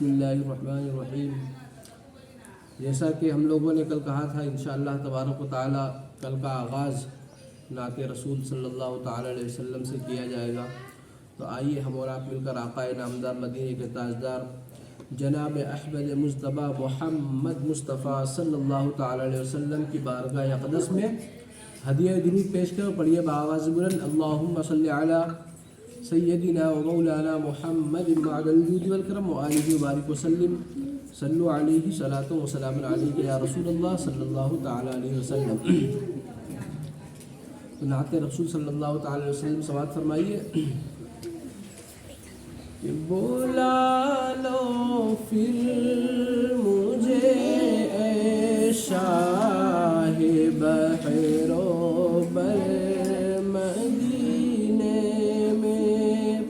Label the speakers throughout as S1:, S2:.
S1: بسم اللہ الرحمن الرحیم۔ جیسا کہ ہم لوگوں نے کل کہا تھا انشاءاللہ تبارک و تعالی کل کا آغاز نعت رسول صلی اللہ تعالی علیہ وسلم سے کیا جائے گا، تو آئیے ہم اور آپ مل کر آقا نامدار مدینے کے تاجدار جناب احمد مصطفیٰ محمد مصطفیٰ صلی اللہ تعالی علیہ وسلم کی بارگاہ اقدس میں ہدیہ درود پیش کر پڑھیے بآواز بلند، اللہم صلی علی سیدنا و مولانا محمد معدن الجود والکرم وآلہ وبارک وسلم، صلو علیہ صلاۃ و سلام علیک یا رسول اللہ صلی اللہ تعالی علیہ وسلم۔ تو نعت رسول صلی اللہ تعالی علیہ وسلم سماعت فرمائیے کہ بلا لو پھر مجھے اے شاہ بحر و بر مدینے میں۔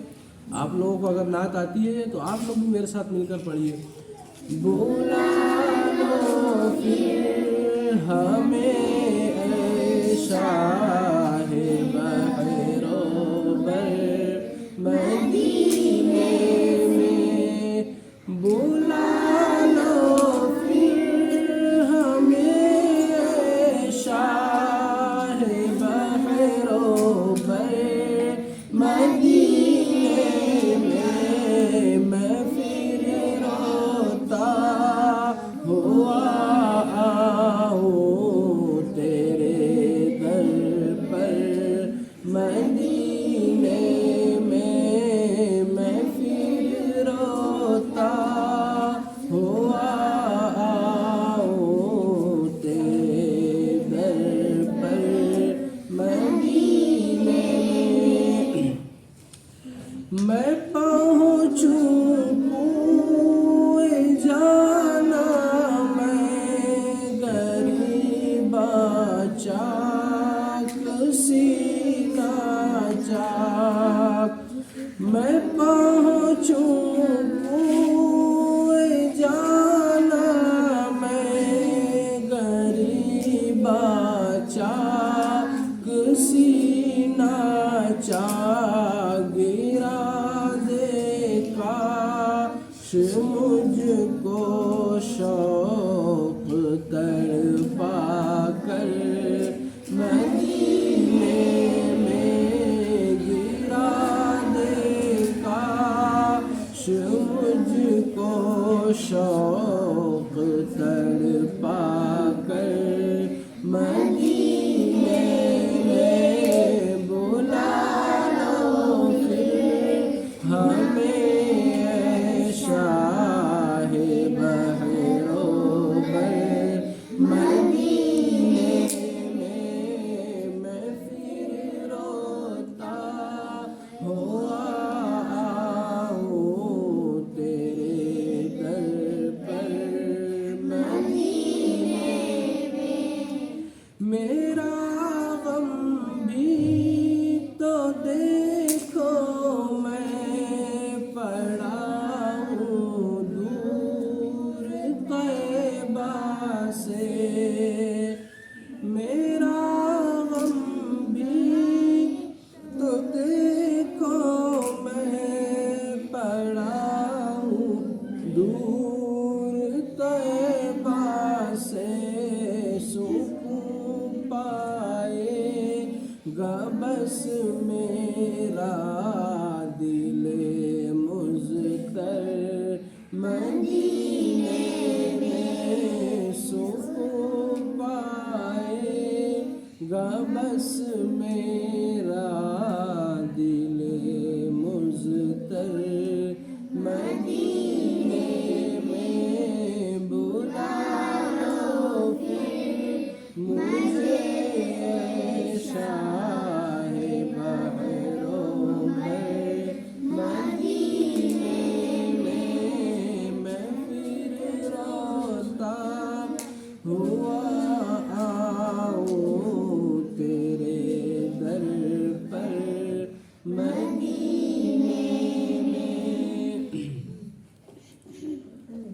S1: آپ لوگوں کو اگر نعت آتی ہے تو آپ لوگ بھی میرے ساتھ مل کر پڑھیے، بلا لو پھر ہمیں اے شاہ بحر و بر مدینے میں، بلا لو پھر ہمیں اے شاہ بحر و بر مدینے میں، میں پھر روتا ہوا آؤں تیرے در پر مدینے میں، میں پھر روتا ہوا آؤں تیرے در پر مدینے میں، میں پہنچوں کوئے جانا میں غریبا چاک سینہ چاک، میں پہنچوں کوئے جانا میں غریبا چاک سینہ چاک، گرا دے کاش مجھ کو شوق تڑپا کر مدینے میں، گرا دے کاش مجھ کو شوق تڑپا کر مدینے میں، بلا لو پھر ہمیں اے شاہ بحر و بر مدینے میں، میں پھر روتا ہوا آؤں تیرے در پر مدینے میں، میرا غم بھی تو دیکھو میں پڑا ہوں دور طیبہ سے، میرا غم بھی تو دیکھو میں پڑا ہوں دور طیبہ سے، سکون پائے گا بس میرا دل مضطر مدینے میں، سکون پائے گا بس میرا دل مضطر مدینے میں، بلا لو پھر مجھے اے شاہ بحر و بر مدینے میں، میں پھر روتا ہوا آؤں تیرے در پر مدینے میں۔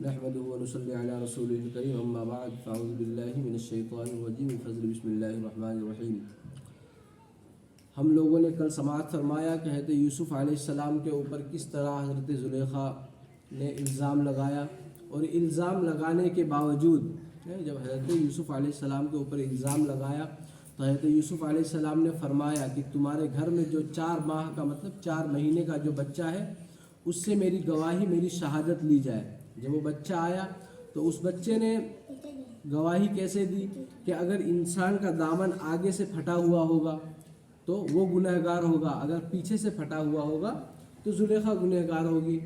S1: نحمده ونصلي على رسوله الكريم، اما بعد فاعوذ باللہ من الشیطان الرجیم، بفضل بسم اللہ الرحمن الرحیم۔ ہم لوگوں نے کل سماعت فرمایا کہ حضرت یوسف علیہ السلام کے اوپر کس طرح حضرت زلیخا نے الزام لگایا، اور الزام لگانے کے باوجود جب حضرت یوسف علیہ السلام کے اوپر الزام لگایا تو حضرت یوسف علیہ السلام نے فرمایا کہ تمہارے گھر میں جو 4 ماہ کا مطلب 4 مہینے کا جو بچہ ہے اس سے میری گواہی، میری شہادت لی جائے۔ جب وہ بچہ آیا تو اس بچے نے گواہی کیسے دی کہ اگر انسان کا دامن آگے سے پھٹا ہوا ہوگا تو وہ گنہگار ہوگا، اگر پیچھے سے پھٹا ہوا ہوگا تو زلیخا گنہگار ہوگی۔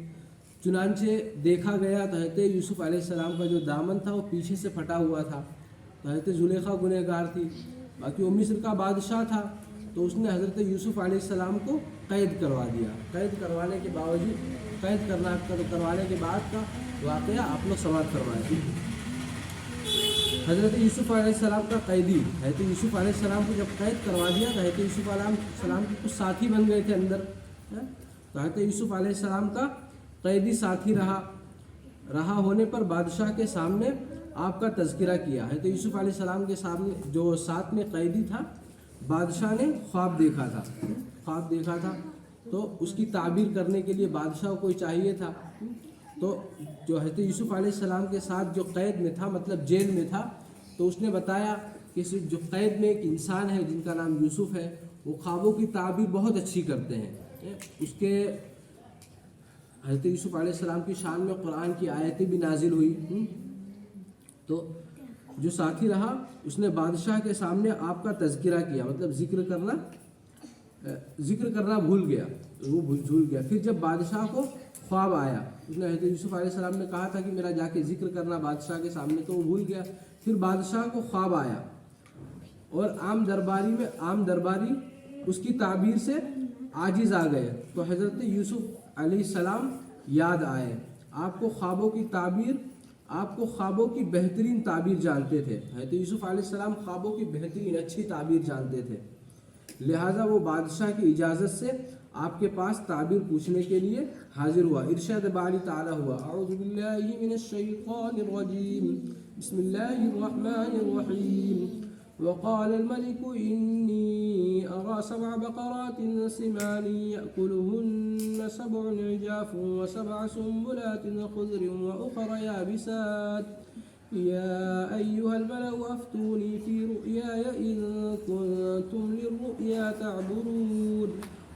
S1: چنانچہ دیکھا گیا تو حضرت یوسف علیہ السلام کا جو دامن تھا وہ پیچھے سے پھٹا ہوا تھا، تو حضرت زلیخا گنہگار تھی۔ باقی وہ مصر کا بادشاہ تھا تو اس نے حضرت یوسف علیہ السلام کو قید کروا دیا۔ قید کروانے کے باوجود کروانے کے بعد کا واقعہ آپ لوگ سماعت فرمائیں۔ حضرت یوسف علیہ السلام کا قیدی، حضرت یوسف علیہ السلام کو جب قید کروا دیا تو حضرت یوسف علیہ السلام کے کچھ ساتھی بن گئے تھے اندر، تو حضرت یوسف علیہ السلام کا قیدی ساتھی رہا ہونے پر بادشاہ کے سامنے آپ کا تذکرہ کیا۔ حضرت یوسف علیہ السلام کے سامنے جو ساتھ میں قیدی تھا، بادشاہ نے خواب دیکھا تھا تو اس کی تعبیر کرنے کے لیے بادشاہ کو کوئی چاہیے تھا، تو جو حضرت یوسف علیہ السلام کے ساتھ جو قید میں تھا مطلب جیل میں تھا، تو اس نے بتایا کہ جو قید میں ایک انسان ہے جن کا نام یوسف ہے، وہ خوابوں کی تعبیر بہت اچھی کرتے ہیں۔ اس کے حضرت یوسف علیہ السلام کی شان میں قرآن کی آیتیں بھی نازل ہوئی۔ تو جو ساتھی رہا اس نے بادشاہ کے سامنے آپ کا تذکرہ کیا، مطلب ذکر کرنا بھول گیا، پھر جب بادشاہ کو خواب آیا، اس نے حضرت یوسف علیہ السلام نے کہا تھا کہ میرا جا کے ذکر کرنا بادشاہ کے سامنے، تو وہ بھول گیا۔ پھر بادشاہ کو خواب آیا اور عام درباری اس کی تعبیر سے عاجز آ گئے، تو حضرت یوسف علیہ السلام یاد آئے۔ آپ کو خوابوں کی بہترین تعبیر جانتے تھے۔ حضرت یوسف علیہ السلام خوابوں کی بہترین اچھی تعبیر جانتے تھے، لہٰذا وہ بادشاہ کی اجازت سے آپ کے پاس تعبیر پوچھنے کے لیے حاضر ہوا۔ ارشاد باری تعالیٰ ہوا، اعوذ باللہ من الشیطان الرجیم، بسم اللہ الرحمن الرحیم، وقال الملك إني أرى 7 بقرات سمان يأكلهن 7 عجاف و7 سنبلات خضر وأخر يابسات يا أيها الملأ أفتوني في رؤياي إن كنتم للرؤيا تعبرون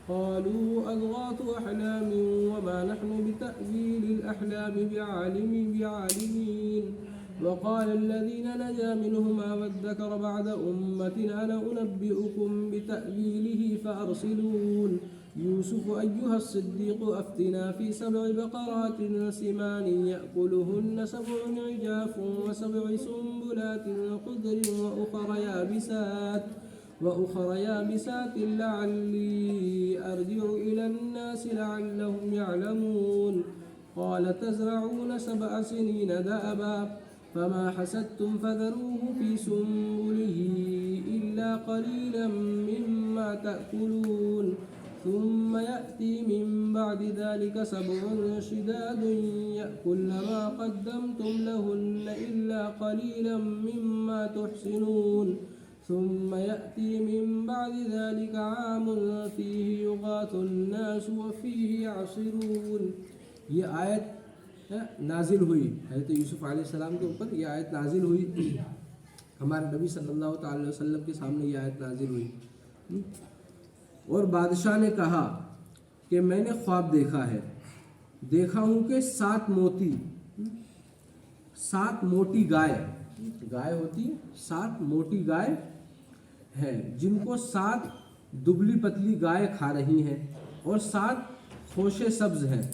S1: قالوا أضغاث أحلام وما نحن بتأويل الأحلام بعالمين وقال الذين نجا منهما وادكر بعد أمة أنا أنبئكم بتأويله فأرسلون يوسف أيها الصديق أفتنا في 7 بقرات سمان يأكلهن 7 عجاف و7 سنبلات خضر وأخر يابسات لعلي أرجع إلى الناس لعلهم يعلمون قال تزرعون 7 سنين دأبا فما حسدتم فذروه في سنبله إلا قليلا مما تأكلون ثم يأتي من بعد ذلك 7 شداد يأكلن ما قدمتم لهن إلا قليلا مما تحسنون ثم يأتي من بعد ذلك عام فيه يغاث الناس وفيه يعصرون۔ یہ آیت نازل ہوئی حضرت یوسف علیہ السلام کے اوپر، یہ آیت نازل ہوئی، ہمارے نبی صلی اللہ تعالی علیہ وسلم کے سامنے یہ آیت نازل ہوئی۔ اور بادشاہ نے کہا کہ میں نے خواب دیکھا ہوں کہ 7 موٹی گائے ہوتی، 7 موٹی گائے ہیں جن کو 7 دبلی پتلی گائے کھا رہی ہیں، اور 7 خوشے سبز ہیں،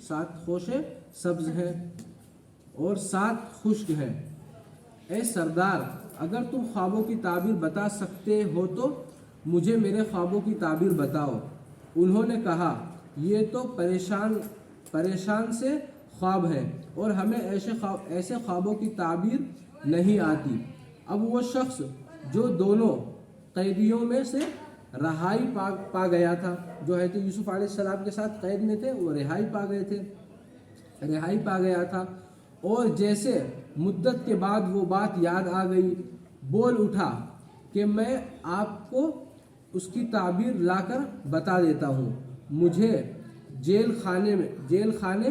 S1: 7 خوشے سبز ہیں اور 7 خشک ہیں۔ اے سردار، اگر تم خوابوں کی تعبیر بتا سکتے ہو تو مجھے میرے خوابوں کی تعبیر بتاؤ۔ انہوں نے کہا یہ تو پریشان سے خواب ہیں اور ہمیں ایسے خوابوں کی تعبیر نہیں آتی۔ اب وہ شخص جو دونوں قیدیوں میں سے رہائی پا گیا تھا، جو حضرت یوسف علیہ السلام کے ساتھ قید میں تھے، وہ رہائی پا گیا تھا، اور جیسے مدت کے بعد وہ بات یاد آ گئی، بول اٹھا کہ میں آپ کو اس کی تعبیر لا کر بتا دیتا ہوں۔ مجھے جیل خانے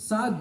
S1: 7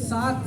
S1: 7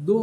S1: 2,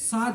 S1: 7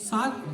S1: 7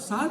S1: 7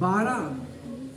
S1: 12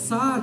S1: 7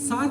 S1: 7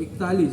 S1: 41।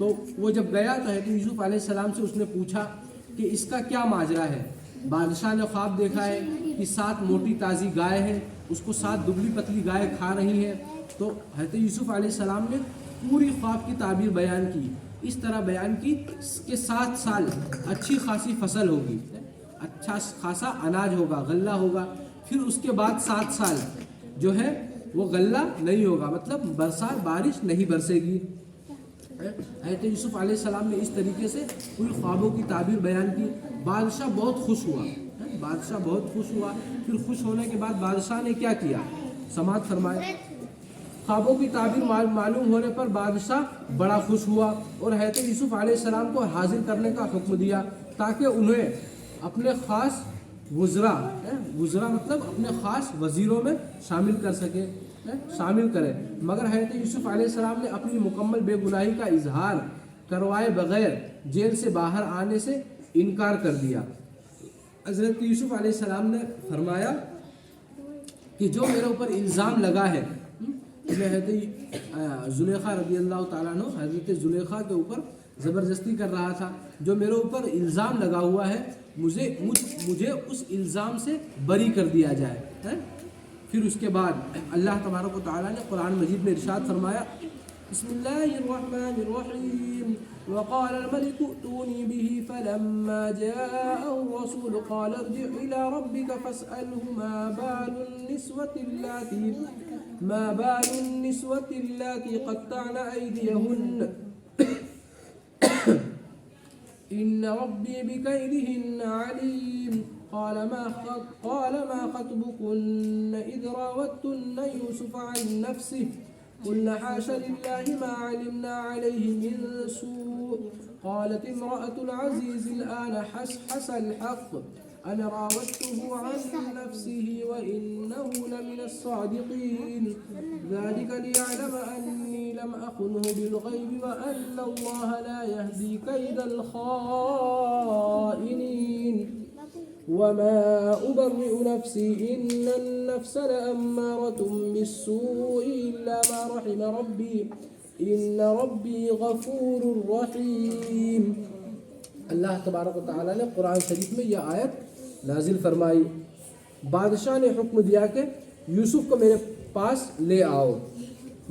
S1: تو وہ جب گیا تو حضرت یوسف علیہ السلام سے اس نے پوچھا کہ اس کا کیا ماجرا ہے. بادشاہ نے خواب دیکھا ہے کہ 7 موٹی تازی گائے ہیں, اس کو 7 دبلی پتلی گائے کھا رہی ہیں. تو حضرت یوسف علیہ السلام نے پوری خواب کی تعبیر بیان کی, اس طرح بیان کی کہ 7 سال اچھی خاصی فصل ہوگی, اچھا خاصا اناج ہوگا, غلہ ہوگا. پھر اس کے بعد 7 سال جو ہے وہ غلہ نہیں ہوگا, مطلب برسات بارش نہیں برسے گی. حضرت یوسف علیہ السلام نے اس طریقے سے پوری خوابوں کی تعبیر بیان کی. بادشاہ بہت خوش ہوا, بادشاہ بہت خوش ہوا. پھر خوش ہونے کے بعد بادشاہ نے کیا کیا, سماعت فرمائے. خوابوں کی تعبیر معلوم ہونے پر بادشاہ بڑا خوش ہوا اور حضرت یوسف علیہ السلام کو حاضر کرنے کا حکم دیا تاکہ انہیں اپنے خاص وزراء مطلب اپنے خاص وزیروں میں شامل کر سکے, شامل کرے. مگر حضرت یوسف علیہ السلام نے اپنی مکمل بے گناہی کا اظہار کروائے بغیر جیل سے باہر آنے سے انکار کر دیا. حضرت یوسف علیہ السلام نے فرمایا کہ جو میرے اوپر الزام لگا ہے, میں حضرت زلیخا رضی اللہ تعالیٰ عنہ حضرت زلیخا کے اوپر زبردستی کر رہا تھا, جو میرے اوپر الزام لگا ہوا ہے مجھے اس الزام سے بری کر دیا جائے. پھر اس کے بعد اللہ تبارک و تعالیٰ نے قرآن مجید میں ارشاد فرمایا, بسم اللہ الرحمن الرحیم, وقال الملك ائتوني به فلما جاءه الرسول قال ارجع إلى ربك فاسأله ما بال النسوة اللاتي قطعن أيديهن إن ربي بكيدهن عليم. قال ما خطبكن إذ راوتن يوسف عن نفسه قلنا حاش لله ما علمنا عليه من سوء. قالت امرأة العزيز الآن حس الحق أنا راودته عن نفسه وإنه لمن الصادقين. ذلك ليعلم أني لم أخنه بالغيب وأن الله لا يهدي كيد الخائنين. وما أبرئ نفسي إن النفس لأمارة بالسوء إلا ما رحم ربي إن ربي غفور رحيم. اللہ تبارک و تعالیٰ نے قرآن شریف میں یہ آیت نازل فرمائی. بادشاہ نے حکم دیا کہ یوسف کو میرے پاس لے آؤ.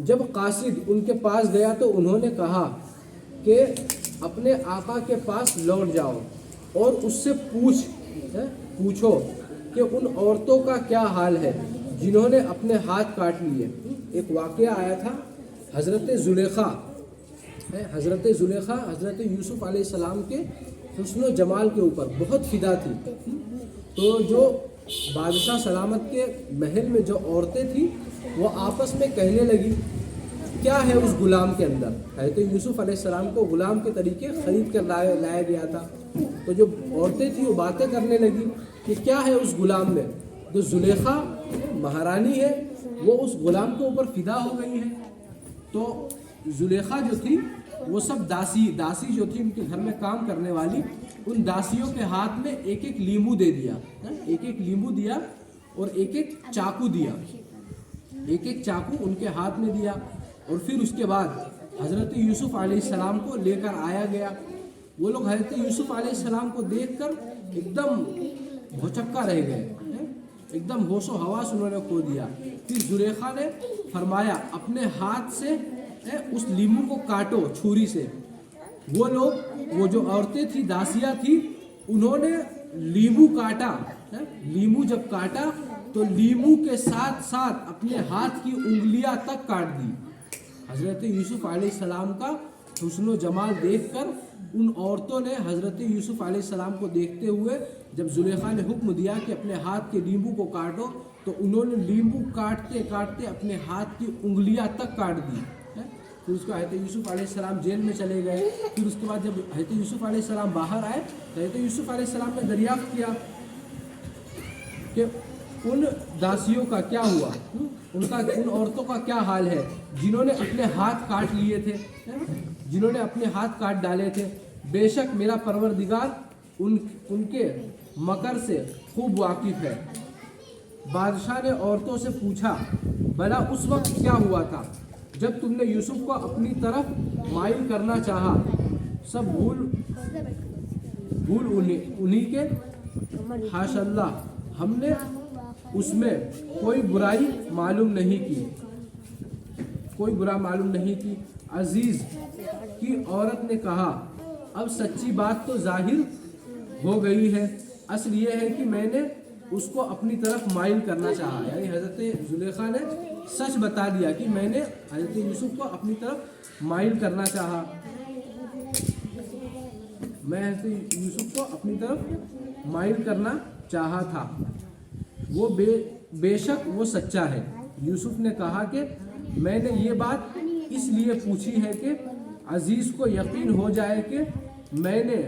S1: جب قاصد ان کے پاس گیا تو انہوں نے کہا کہ اپنے آقا کے پاس لوٹ جاؤ اور اس سے پوچھو کہ ان عورتوں کا کیا حال ہے جنہوں نے اپنے ہاتھ کاٹ لیے. ایک واقعہ آیا تھا, حضرت زلیخا حضرت یوسف علیہ السلام کے حسن و جمال کے اوپر بہت فدا تھی. تو جو بادشاہ سلامت کے محل میں جو عورتیں تھیں وہ آپس میں کہنے لگی کیا ہے اس غلام کے اندر. حضرت یوسف علیہ السلام کو غلام کے طریقے خرید کر لایا گیا تھا. تو جو عورتیں تھیں وہ باتیں کرنے لگی کہ کیا ہے اس غلام میں. جو زلیخا مہارانی ہے وہ اس غلام کے اوپر فدا ہو گئی ہے. تو زلیخا جو تھی وہ سب داسی جو تھی ان کے گھر میں کام کرنے والی, ان داسیوں کے ہاتھ میں ایک لیمو دے دیا, ایک لیمو دیا اور ایک چاقو دیا, ایک چاقو ان کے ہاتھ میں دیا. اور پھر اس کے بعد حضرت یوسف علیہ السلام کو لے کر آیا گیا. وہ لوگ حضرت یوسف علیہ السلام کو دیکھ کر ایک دم بھوچکا رہ گئے, ایک دم ہوش و حواس انہوں نے کھو دیا. پھر زلیخا نے فرمایا اپنے ہاتھ سے اس لیمو کو کاٹو چھری سے. وہ جو عورتیں تھی داسیاں تھی انہوں نے لیمو کاٹا. لیمو جب کاٹا تو لیمو کے ساتھ ساتھ اپنے ہاتھ کی انگلیاں تک کاٹ دی. حضرت یوسف علیہ السلام کا حسن و جمال دیکھ کر ان عورتوں نے حضرت یوسف علیہ السلام کو دیکھتے ہوئے جب زلیخا نے حکم دیا کہ اپنے ہاتھ کے لیمو کو کاٹو تو انہوں نے لیمو کاٹتے کاٹتے اپنے ہاتھ کی انگلیاں تک کاٹ دی. پھر اس کو حضرت یوسف علیہ السلام جیل میں چلے گئے. پھر اس کے بعد جب حضرت یوسف علیہ السلام باہر آئے تو حضرت یوسف علیہ السلام نے دریافت کیا کہ ان داسیوں کا کیا ہوا, ان عورتوں کا کیا حال ہے جنہوں نے اپنے ہاتھ کاٹ لیے تھے, جنہوں نے اپنے ہاتھ کاٹ ڈالے تھے. بے شک میرا پروردگار ان کے مکر سے خوب واقف ہے. بادشاہ نے عورتوں سے پوچھا بھلا اس وقت کیا ہوا تھا جب تم نے یوسف کو اپنی طرف مائل کرنا چاہا سب بھول انہی کے حاش اللہ ہم نے اس میں کوئی برائی معلوم نہیں کی عزیز کی عورت نے کہا اب سچی بات تو ظاہر ہو گئی ہے، اصل یہ ہے کہ میں نے اس کو اپنی طرف مائل کرنا چاہا، یعنی حضرت زلیخا نے سچ بتا دیا کہ میں نے حضرت یوسف کو اپنی طرف مائل کرنا چاہا، میں حضرت یوسف کو اپنی طرف مائل کرنا چاہا تھا، وہ بے شک وہ سچا ہے۔ یوسف نے کہا کہ میں نے یہ بات اس لیے پوچھی ہے کہ عزیز کو یقین ہو جائے کہ میں نے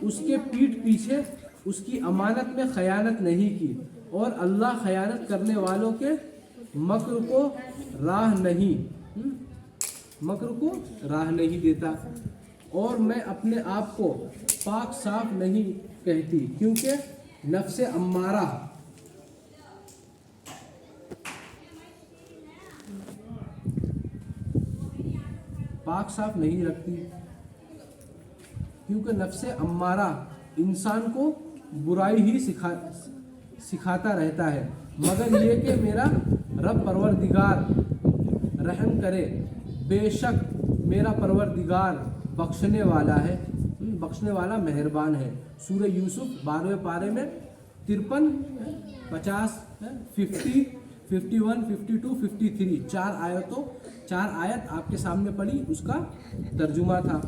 S1: اس کے پیٹھ پیچھے اس کی امانت میں خیانت نہیں کی، اور اللہ خیانت کرنے والوں کے مکر کو راہ نہیں دیتا، اور میں اپنے آپ کو پاک صاف نہیں کہتی کیونکہ نفس امارہ پاک صاف نہیں رکھتی، کیونکہ نفس امارہ انسان کو برائی ہی سکھاتا رہتا ہے، مگر یہ کہ میرا رب پروردگار رحم کرے، بے شک میرا پروردگار بخشنے والا مہربان ہے۔ سورہ یوسف 12ویں پارے میں 53 50 50 51 52 53 چار آیت آپ کے سامنے پڑھی، اس کا ترجمہ تھا۔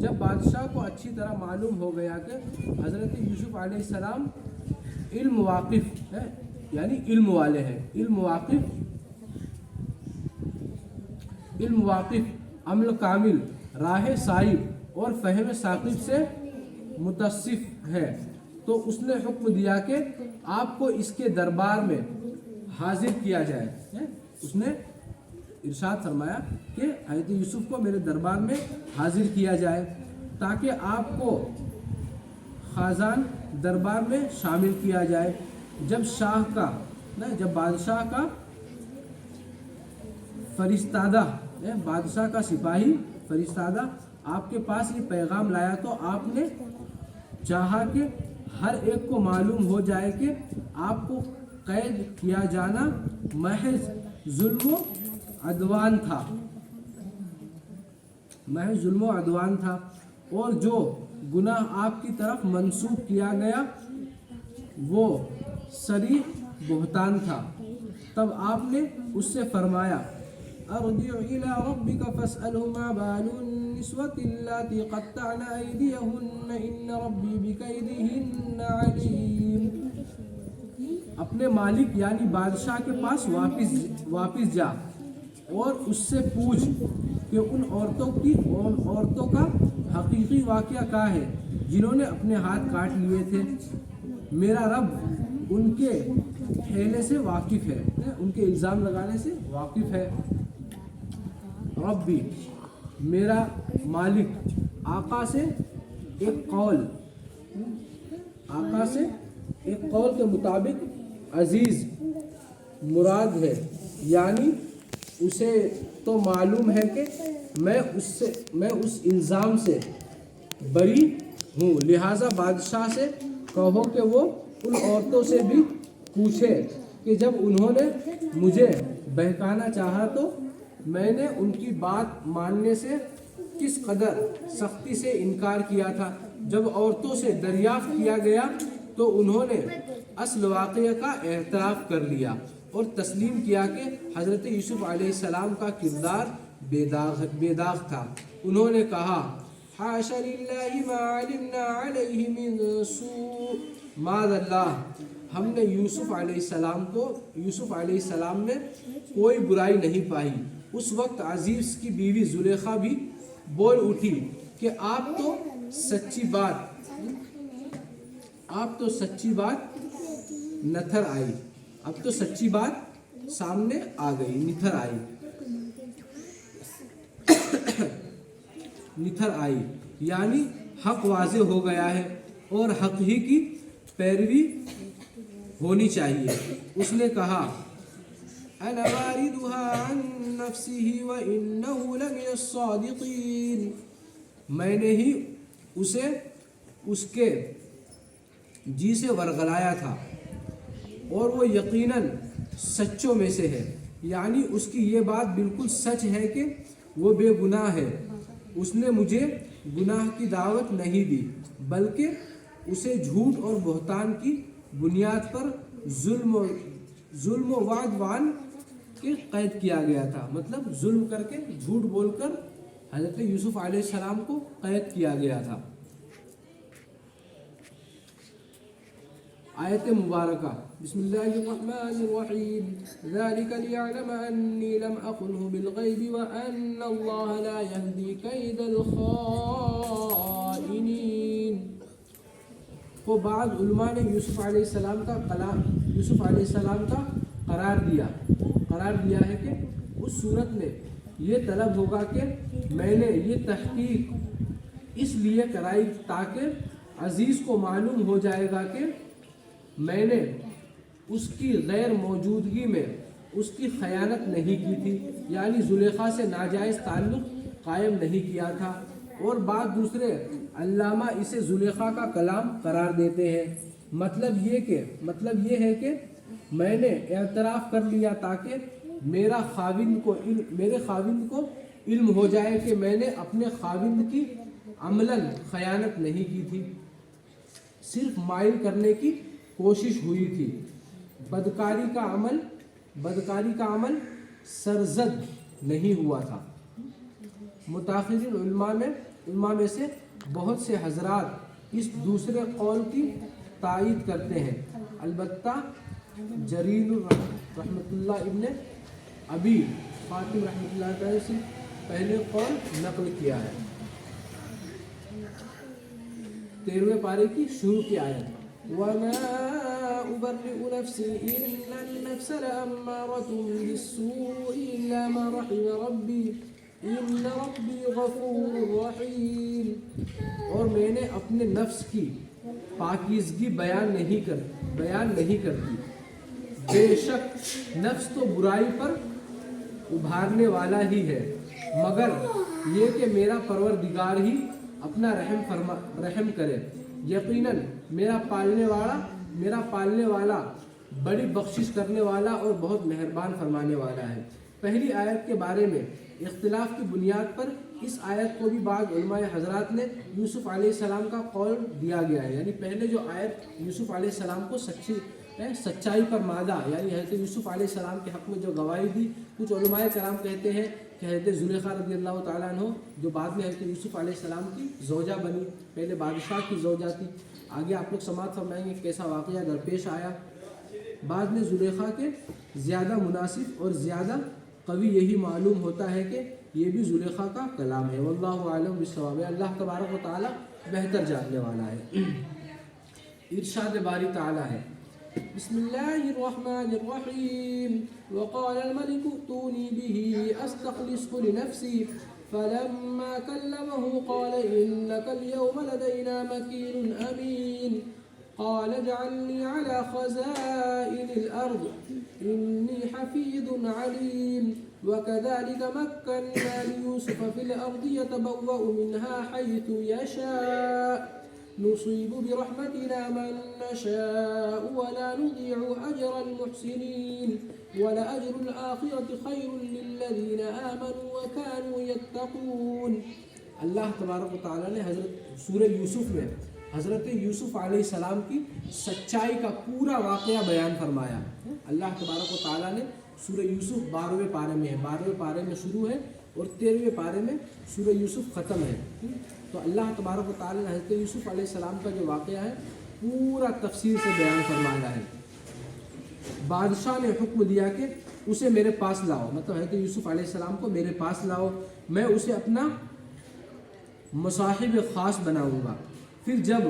S1: جب بادشاہ کو اچھی طرح معلوم ہو گیا کہ حضرت یوسف علیہ السلام علم واقف ہے، یعنی علم والے ہیں، علم واقف عمل کامل راہ صائب اور فہم ثاقب سے متصف ہے، تو اس نے حکم دیا کہ آپ کو اس کے دربار میں حاضر کیا جائے۔ اس نے ارشاد فرمایا کہ حضرت یوسف کو میرے دربار میں حاضر کیا جائے تاکہ آپ کو خازان دربار میں شامل کیا جائے۔ جب بادشاہ کا فرستادہ بادشاہ کا سپاہی فرستادہ آپ کے پاس یہ پیغام لایا تو آپ نے چاہا کہ ہر ایک کو معلوم ہو جائے کہ آپ کو قید کیا جانا محض ظلم و عدوان تھا اور جو گناہ آپ کی طرف منسوب کیا گیا وہ صریح بہتان تھا۔ تب آپ نے اس سے فرمایا ارجع الى ربك فاسأله ما بال النسوة اللاتي قطعن أيديهن ان ربي بكيدهن عليم، اپنے مالک یعنی بادشاہ کے پاس واپس جا اور اس سے پوچھ کہ ان عورتوں کا حقیقی واقعہ کیا ہے جنہوں نے اپنے ہاتھ کاٹ لیے تھے، میرا رب ان کے حیلے سے واقف ہے، ان کے الزام لگانے سے واقف ہے۔ ربی میرا مالک، آقا سے ایک قول کے مطابق عزیز مراد ہے، یعنی اسے تو معلوم ہے کہ میں اس الزام سے بری ہوں، لہٰذا بادشاہ سے کہو کہ وہ ان عورتوں سے بھی پوچھے کہ جب انہوں نے مجھے بہکانا چاہا تو میں نے ان کی بات ماننے سے کس قدر سختی سے انکار کیا تھا۔ جب عورتوں سے دریافت کیا گیا تو انہوں نے اصل واقعہ کا اعتراف کر لیا اور تسلیم کیا کہ حضرت یوسف علیہ السلام کا کردار بے داغ تھا۔ انہوں نے کہا حاش للہ ما علمنا علیہ من سوء، معاذ اللہ، ہم نے یوسف علیہ السلام میں کوئی برائی نہیں پائی۔ اس وقت عزیز کی بیوی زلیخا بھی بول اٹھی کہ آپ تو سچی بات نتھر آئی، اب تو سچی بات سامنے آ گئی، نتھر آئی یعنی حق واضح ہو گیا ہے اور حق ہی کی پیروی ہونی چاہیے۔ اس نے کہا أنا واردها عن نفسه وإنه لمن الصادقين. میں نے ہی اسے اس کے جی سے ورغلایا تھا اور وہ یقیناً سچوں میں سے ہے. یعنی اس کی یہ بات بالکل سچ ہے کہ وہ بے گناہ ہے. اس نے مجھے گناہ کی دعوت نہیں دی بلکہ اسے جھوٹ اور بہتان کی بنیاد پر ظلم و وعدوان کے قید کیا گیا تھا. مطلب ظلم کر کے جھوٹ بول کر حضرت یوسف علیہ السلام کو قید کیا گیا تھا. آیت مبارکہ بسم اللہ الرحمن الرحیم ذالک لیعلم انی لم اخنہ بالغیب وان اللہ لا یہدی کید الخائنین. تو بعض علماء نے یوسف علیہ السلام کا قرار دیا ہے کہ اس صورت میں یہ طلب ہوگا کہ میں نے یہ تحقیق اس لیے کرائی تاکہ عزیز کو معلوم ہو جائے گا کہ میں نے اس کی غیر موجودگی میں اس کی خیانت نہیں کی تھی. یعنی زلیخا سے ناجائز تعلق قائم نہیں کیا تھا. اور بعض دوسرے علامہ اسے زلیخا کا کلام قرار دیتے ہیں. مطلب یہ ہے کہ میں نے اعتراف کر لیا تاکہ میرے خاوند کو علم ہو جائے کہ میں نے اپنے خاوند کی عملاً خیانت نہیں کی تھی, صرف مائل کرنے کی کوشش ہوئی تھی. بدکاری کا عمل سرزد نہیں ہوا تھا. متاخرین علماء میں سے بہت سے حضرات اس دوسرے قول کی تائید کرتے ہیں. البتہ جریر رحمۃ اللہ ابن ابی حاتم رحمۃ اللہ تعالی سے پہلے قول نقل کیا ہے. 13ویں پارے کی شروع کی آیت وَمَا أُبَرِّئُ نَفْسِي إِنَّ النَّفْسَ لَأَمَّارَةٌ بِالسُّوءِ إِلَّا مَا رَحِمَ رَبِّي إِنَّ رَبِّي غَفُورٌ رَحِيمٌ. اور میں نے اپنے نفس کی پاکیزگی بیان نہیں کرتی. بے شک نفس تو برائی پر ابھارنے والا ہی ہے مگر یہ کہ میرا پروردگار ہی اپنا رحم کرے. یقیناً میرا پالنے والا بڑی بخشش کرنے والا اور بہت مہربان فرمانے والا ہے. پہلی آیت کے بارے میں اختلاف کی بنیاد پر اس آیت کو بھی بعض علماء حضرات نے یوسف علیہ السلام کا قول دیا گیا ہے. یعنی پہلے جو آیت یوسف علیہ السلام کو سچائی پر مادہ یعنی حضرت یوسف علیہ السلام کے حق میں جو گواہی دی, کچھ علماء کرام کہتے ہیں کہ حضرت زلیخا رضی اللہ تعالیٰ عنہ جو بعد میں حضرت یوسف علیہ السلام کی زوجہ بنی, پہلے بادشاہ کی زوجہ تھی. آگے آپ لوگ سماعت فرمائیں گے کیسا واقعہ درپیش آیا. بعد میں زلیخا کے زیادہ مناسب اور زیادہ قوی یہی معلوم ہوتا ہے کہ یہ بھی زلیخا کا کلام ہے. واللہ اعلم بالصواب. اللہ تبارک و تعالیٰ بہتر جاننے والا ہے. ارشاد باری تعالیٰ ہے بسم اللہ الرحمن الرحیم وقال الملك ائتوني به استخلصه لنفسي فلما كلمه قال إنك اليوم لدينا مكين أمين قال اجعلني على خزائن الأرض إني حفيظ عليم وكذلك مكنا ليوسف في الأرض يتبوأ منها حيث يشاء نصيب برحمتنا من نشاء ولا نضيع أجر المحسنين ولأجر الآخرة خير للذين آمنوا وكانوا يتقون. اللہ تبارک و تعالیٰ نے سورہ یوسف میں حضرت یوسف علیہ السلام کی سچائی کا پورا واقعہ بیان فرمایا. اللہ تبارک و تعالیٰ نے سورہ یوسف 12ویں پارے میں ہے, 12ویں پارے میں شروع ہے اور 13ویں پارے میں سورہ یوسف ختم ہے. تو اللہ تبارک و تعالیٰ نے حضرت یوسف علیہ السلام کا جو واقعہ ہے پورا تفصیل سے بیان فرمایا ہے. بادشاہ نے حکم دیا کہ اسے میرے پاس لاؤ, مطلب حضرت یوسف علیہ السلام کو میرے پاس لاؤ, میں اسے اپنا مصاحب خاص بناؤں گا. پھر جب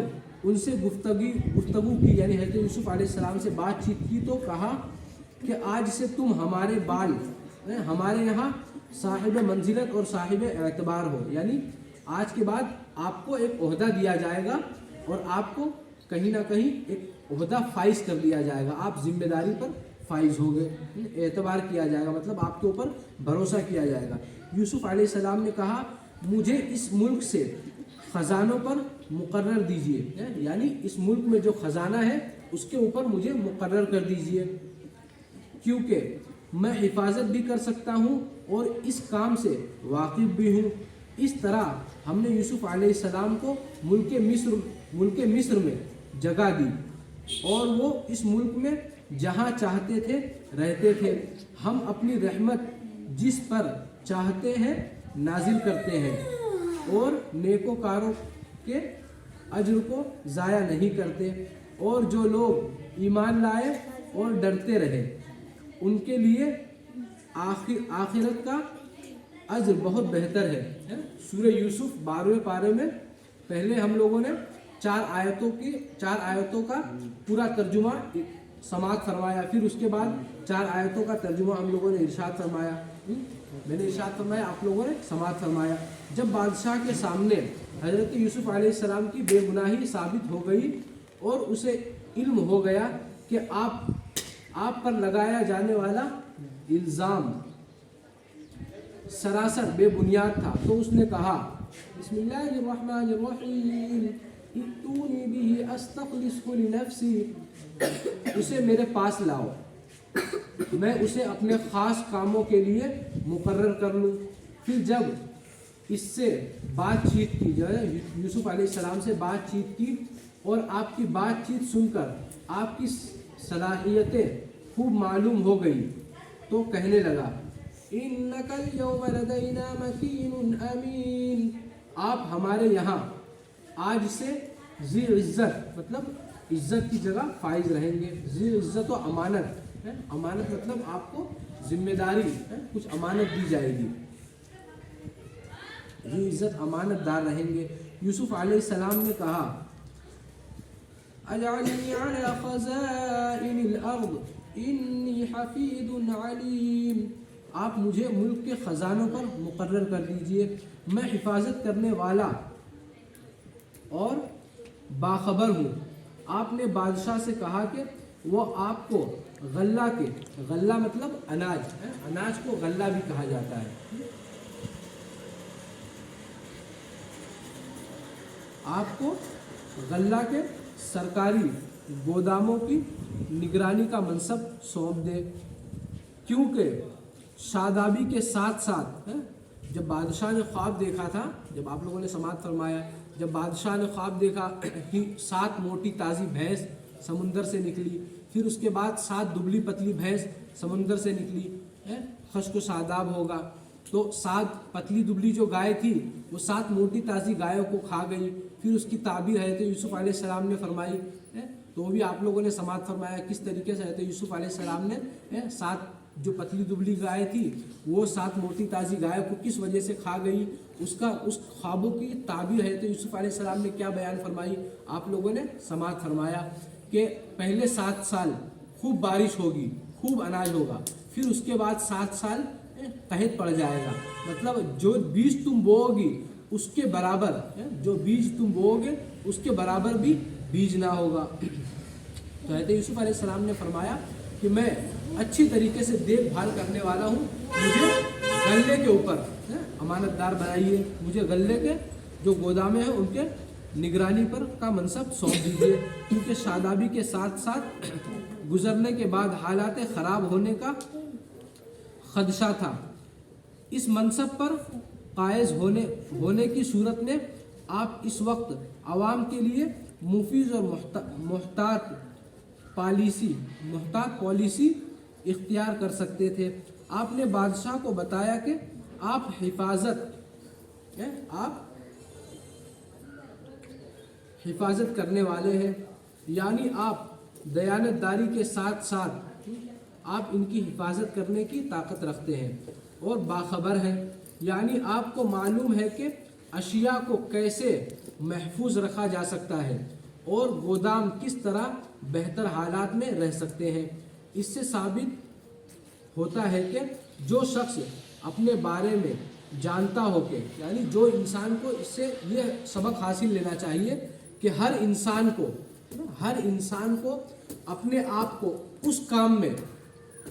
S1: ان سے گفتگو کی یعنی حضرت یوسف علیہ السلام سے بات چیت کی تو کہا کہ آج سے تم ہمارے یہاں صاحب منزلت اور صاحب اعتبار ہو. یعنی آج کے بعد آپ کو ایک عہدہ دیا جائے گا اور آپ کو کہیں نہ کہیں ایک عہدہ فائز کر دیا جائے گا, آپ ذمہ داری پر فائز ہوں گے، اعتبار کیا جائے گا، مطلب آپ کے اوپر بھروسہ کیا جائے گا۔ یوسف علیہ السلام نے کہا مجھے اس ملک سے خزانوں پر مقرر دیجئے، یعنی اس ملک میں جو خزانہ ہے اس کے اوپر مجھے مقرر کر دیجئے، کیونکہ میں حفاظت بھی کر سکتا ہوں اور اس کام سے واقف بھی ہوں۔ اس طرح ہم نے یوسف علیہ السلام کو ملک مصر میں جگہ دی اور وہ اس ملک میں جہاں چاہتے تھے رہتے تھے۔ ہم اپنی رحمت جس پر چاہتے ہیں نازل کرتے ہیں اور نیکوکاروں کے اجر کو ضائع نہیں کرتے، اور جو لوگ ایمان لائے اور ڈرتے رہے ان کے لیے آخرت کا اجر بہت بہتر ہے۔ سورہ یوسف 12ویں پارے میں پہلے ہم لوگوں نے 4 آیتوں کا پورا ترجمہ سماعت فرمایا، پھر اس کے بعد 4 آیتوں کا ترجمہ ہم لوگوں نے ارشاد فرمایا، میں نے ارشاد فرمایا، آپ لوگوں نے سماعت فرمایا۔ جب بادشاہ کے سامنے حضرت یوسف علیہ السلام کی بے گناہی ثابت ہو گئی اور اسے علم ہو گیا کہ آپ پر لگایا جانے والا الزام سراسر بے بنیاد تھا، تو اس نے کہا بسم اللہ الرحمن الرحیم ائتونی بہ استخلصہ لنفسی، اسے میرے پاس لاؤ، میں اسے اپنے خاص کاموں کے لیے مقرر کر لوں۔ پھر جب اس سے بات چیت کی، جو ہے یوسف علیہ السلام سے بات چیت کی اور آپ کی بات چیت سن کر آپ کی صلاحیتیں خوب معلوم ہو گئی، تو کہنے لگا اِنَّكَ الْيَوْمَ لَدَيْنَا مَكِينٌ أَمِينٌ، آپ ہمارے یہاں آج سے ذی عزت، مطلب عزت کی جگہ فائز رہیں گے۔ ذی عزت و امانت، امانت مطلب آپ کو ذمہ داری، کچھ امانت دی جائے گی، ذی عزت امانت دار رہیں گے۔ یوسف علیہ السلام نے کہا اجعلنی علی خزائن الارض انی حفیظ علیم، آپ مجھے ملک کے خزانوں پر مقرر کر دیجئے، میں حفاظت کرنے والا اور باخبر ہوں۔ آپ نے بادشاہ سے کہا کہ وہ آپ کو غلہ مطلب اناج کو غلہ بھی کہا جاتا ہے، آپ کو غلہ کے سرکاری گوداموں کی نگرانی کا منصب سونپ دے، کیونکہ شادابی کے ساتھ ساتھ جب بادشاہ نے خواب دیکھا تھا، جب آپ لوگوں نے سماعت فرمایا، جب بادشاہ نے خواب دیکھا کہ 7 موٹی تازی بھینس سمندر سے نکلی، پھر اس کے بعد 7 دبلی پتلی بھینس سمندر سے نکلی، خشک و شاداب ہوگا، تو 7 پتلی دبلی جو گائے تھی وہ 7 موٹی تازی گایوں کو کھا گئی۔ پھر اس کی تعبیر حضرت یوسف علیہ السلام نے فرمائی، تو وہ بھی آپ لوگوں نے سماعت فرمایا کس طریقے سے حضرت یوسف علیہ السلام نے 7 جو پتلی دبلی گائے تھی وہ 7 موٹی تازی گایوں کو کس وجہ سے کھا گئی، اس خوابوں کی تعبیر حضرت یوسف علیہ السلام نے کیا بیان فرمائی، آپ لوگوں نے سماعت فرمایا کہ پہلے 7 سال خوب بارش ہوگی، خوب اناج ہوگا، پھر اس کے بعد 7 سال قحط پڑ جائے گا، مطلب جو بیج تم بو گی اس کے برابر، جو بیج تم بو گے اس کے برابر بھی بیج نہ ہوگا۔ تو حضرت یوسف علیہ السلام نے فرمایا کہ میں اچھی طریقے سے دیکھ بھال کرنے والا ہوں، مجھے غلے کے اوپر امانت دار بنائیے، مجھے غلے کے جو گودامیں ہیں ان کے نگرانی پر کا منصب سونپ دیجیے، کیونکہ شادابی کے ساتھ ساتھ گزرنے کے بعد حالات خراب ہونے کا خدشہ تھا۔ اس منصب پر قائز ہونے کی صورت میں آپ اس وقت عوام کے لیے مفید اور محتاط پالیسی اختیار کر سکتے تھے۔ آپ نے بادشاہ کو بتایا کہ آپ حفاظت کرنے والے ہیں، یعنی آپ دیانت داری کے ساتھ ساتھ آپ ان کی حفاظت کرنے کی طاقت رکھتے ہیں اور باخبر ہیں، یعنی آپ کو معلوم ہے کہ اشیاء کو کیسے محفوظ رکھا جا سکتا ہے اور گودام کس طرح بہتر حالات میں رہ سکتے ہیں۔ اس سے ثابت ہوتا ہے کہ جو شخص اپنے بارے میں جانتا ہو کہ، یعنی جو انسان کو اس سے یہ سبق حاصل لینا چاہیے کہ ہر انسان کو اپنے آپ کو اس کام میں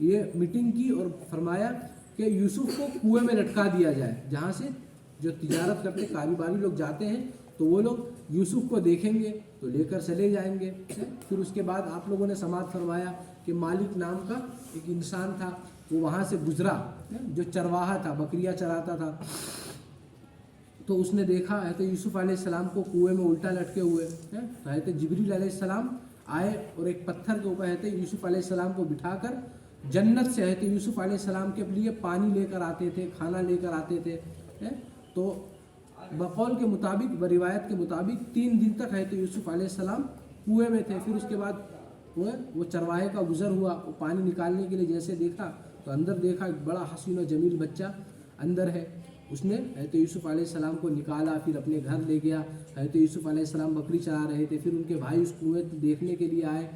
S2: یہ میٹنگ کی اور فرمایا کہ یوسف کو کنویں میں لٹکا دیا جائے، جہاں سے جو تجارت کرتے کاروباری لوگ جاتے ہیں تو وہ لوگ یوسف کو دیکھیں گے تو لے کر چلے جائیں گے۔ پھر اس کے بعد آپ لوگوں نے سماعت فرمایا کہ مالک نام کا ایک انسان تھا، وہ وہاں سے گزرا، جو چرواہا تھا، بکریاں چراتا تھا، تو اس نے دیکھا حضرت یوسف علیہ السلام کو کنویں میں الٹا لٹکے ہوئے، تو حضرت جبریل علیہ السلام آئے اور ایک پتھر کے اوپر حضرت یوسف علیہ السلام کو بٹھا کر جنت سے حضرت یوسف علیہ السلام کے لیے پانی لے کر آتے تھے، کھانا لے کر آتے تھے۔ تو بقول کے مطابق، روایت کے مطابق 3 دن تک حضرت یوسف علیہ السلام کنویں میں تھے۔ پھر اس کے بعد وہ چرواہے کا گزر ہوا، وہ پانی نکالنے کے لیے جیسے دیکھا تو اندر دیکھا ایک بڑا حسین و جمیل بچہ اندر ہے۔ اس نے حضرت یوسف علیہ السلام کو نکالا، پھر اپنے گھر لے گیا۔ حضرت یوسف علیہ السلام بکری چرا رہے تھے، پھر ان کے بھائی اس کنویں دیکھنے کے لیے آئے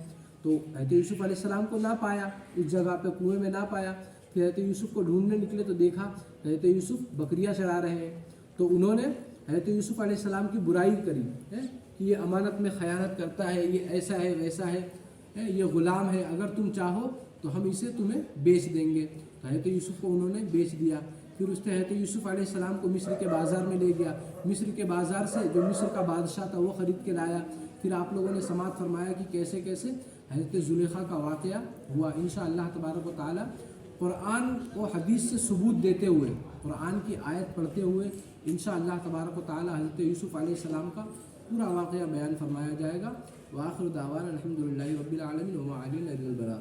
S2: تو حضرت یوسف علیہ السلام کو نہ پایا، اس جگہ پہ کنویں میں نہ پایا۔ پھر حضرت یوسف کو ڈھونڈنے نکلے تو دیکھا حضرت یوسف بکریاں چرا رہے ہیں۔ تو انہوں نے حضرت یوسف علیہ السلام کی برائی کری کہ یہ امانت میں خیانت کرتا ہے، یہ ایسا ہے ویسا ہے، یہ غلام ہے، اگر تم چاہو تو ہم اسے تمہیں بیچ دیں گے۔ تو حضرت یوسف کو انہوں نے بیچ دیا۔ پھر اس نے حضرت یوسف علیہ السلام کو مصر کے بازار میں لے گیا، مصر کے بازار سے جو مصر کا بادشاہ تھا وہ خرید کے لایا۔ پھر آپ لوگوں نے سماعت فرمایا کہ کیسے کیسے حضرت زلیخا کا واقعہ ہوا۔ انشاءاللہ تبارک و تعالی قرآن و حدیث سے ثبوت دیتے ہوئے، قرآن کی آیت پڑھتے ہوئے انشاءاللہ تبارک و تعالی حضرت یوسف علیہ السلام کا پورا واقعہ بیان فرمایا جائے گا۔ وآخر دعوانا الحمدللہ رب العالمین وما علینا الا البلاغ۔